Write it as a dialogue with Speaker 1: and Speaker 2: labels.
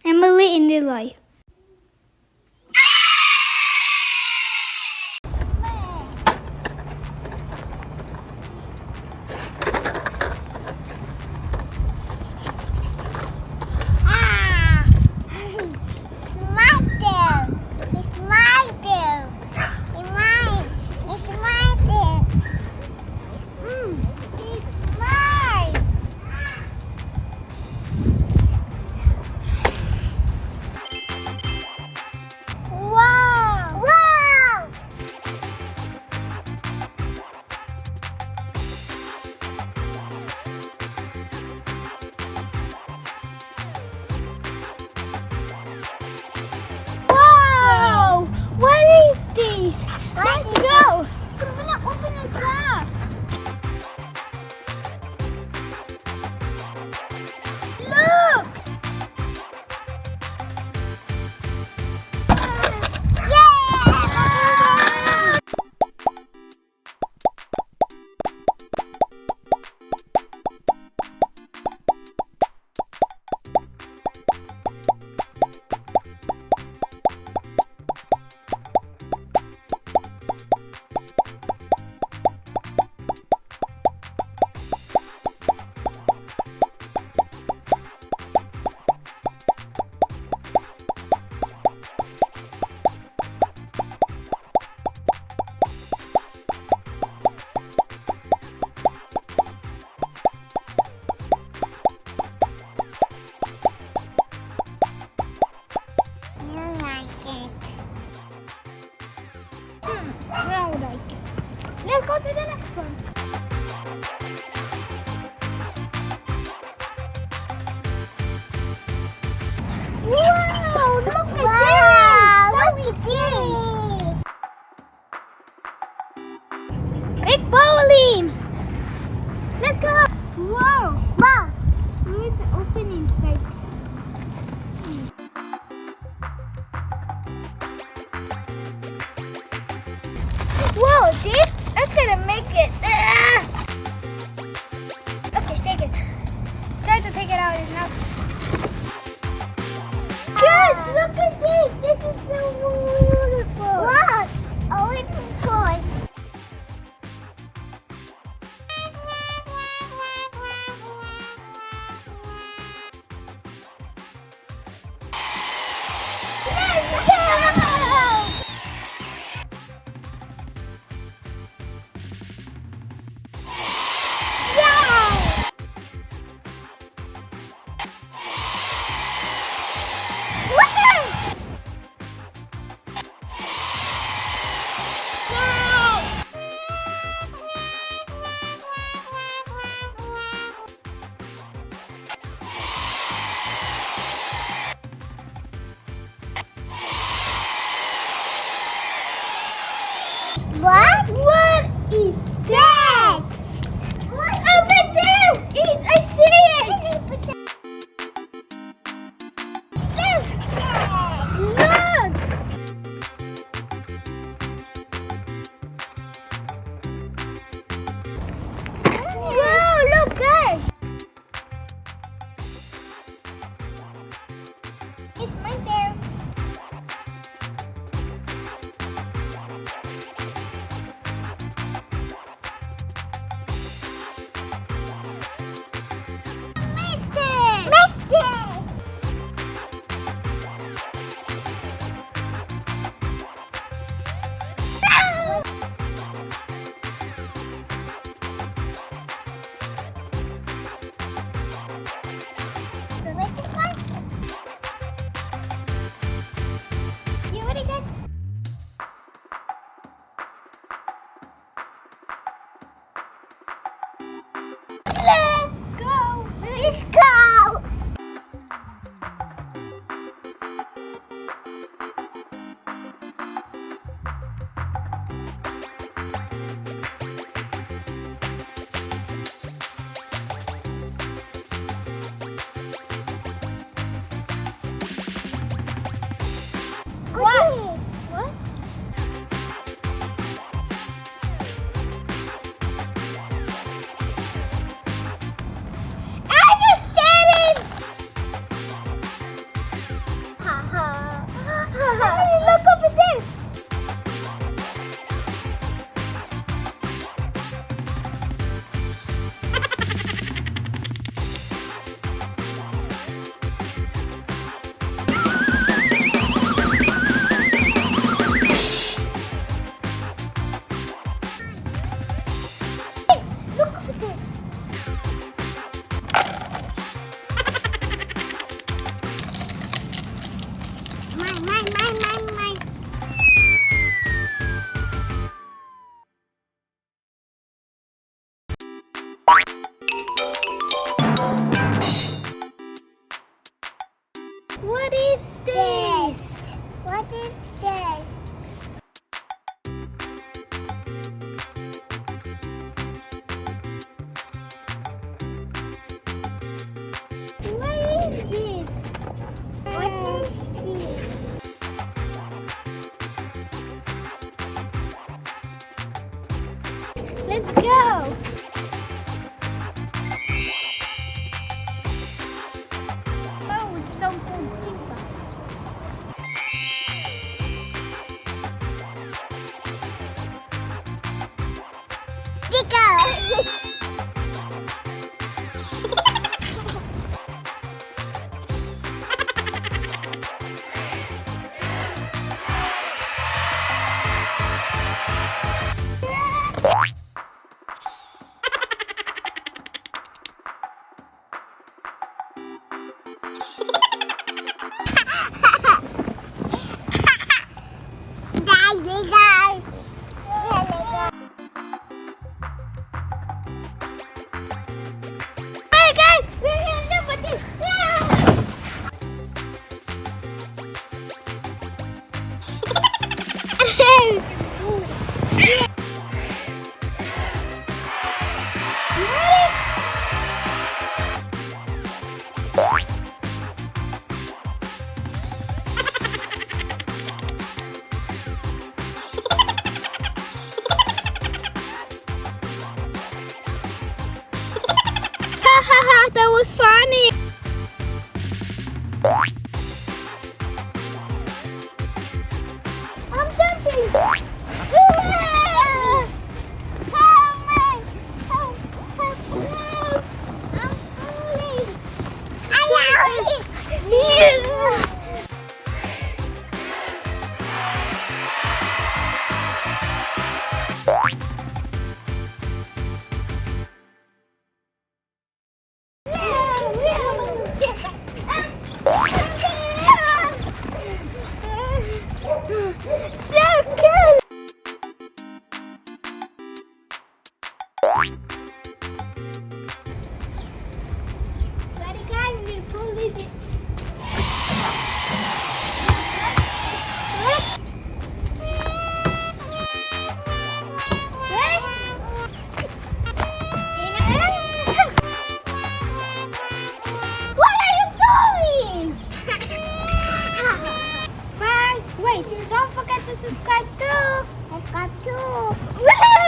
Speaker 1: Emily and Ilay. What is this? Let's go! I'm gonna open the trap. Look! Yeah! I don't like it. Let's go to the next one. Wow! Look at this! Look at this! Big bowling! Let's go! Wow! Wow! It's open inside. Whoa, see? That's gonna make it. Okay, take it. Try to take it out now. Yes, look at this. This is so beautiful. Wow, oh, it's fun. Let's go! What? What is that? What? Over there! Is I see it! Look! Wow, look guys! It's right there. Bye. Wait, don't forget to subscribe too. Subscribe too.